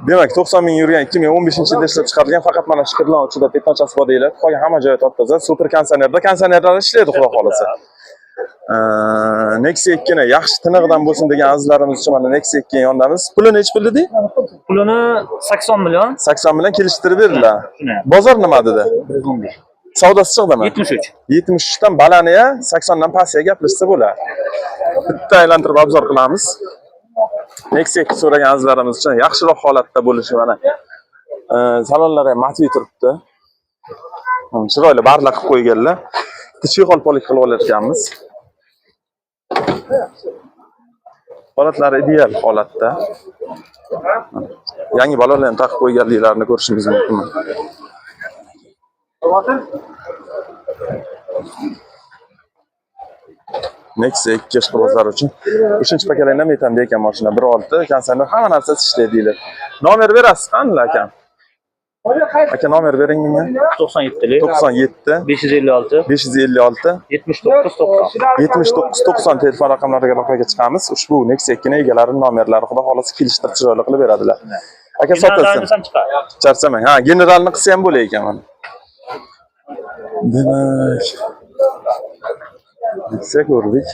Demak, 90 ming yurgan 2015-yilda ishlab chiqarilgan faqat mana shu kirlovchida tepacha bodiylar, qolgan hamma joyi top-toza, super kondisionerlar ishlaydi, xudo xolasa. Nexia 2 ni yaxshi tiniqdan bo'lsin degan azizlarimiz uchun mana Nexia 2 yondamiz. Puli necha pul dedi? Pulini 80 million. 80 million kelishtirib beriladi. Bozor nima dedi? 115. Savdosi chiqdimi? 73. 73 dan balaniya, 80 dan pastiga gaplashsa bo'ladi. Bitta aylantirib obzor qilamiz. Nexia 2 so'ragan azizlarimiz uchun yaxshiroq holatda bo'lishi mana. Salonlar ham matviy turibdi. Chiroyli barlar qilib qo'yganlar. Kichik holpolik qilib olayotganmiz. Holatlari ideal holatda. Yangi balolarni taqib qo'yganliklarini ko'rishingiz mumkin. Nexia 2 ishqibozlar uchun 3-pakalangdan metanda ekan mashina 1.6 konserner hamma narsasi ishlaydi. Nomer berasiz qanday aka? Aka nomer bering menga. 97lik 97 556 556 7990 telefon raqamlariga aloqaga chiqamiz. Ushbu Nexia 2 ning egalari nomerlari xudo xolasa kelishtirib chiroyli qilib beradilar. Aka sotasin. Charchamang. Ha, generalni qilsa ham bo'lar ekan mana. Demak, Nexia ko'rdik.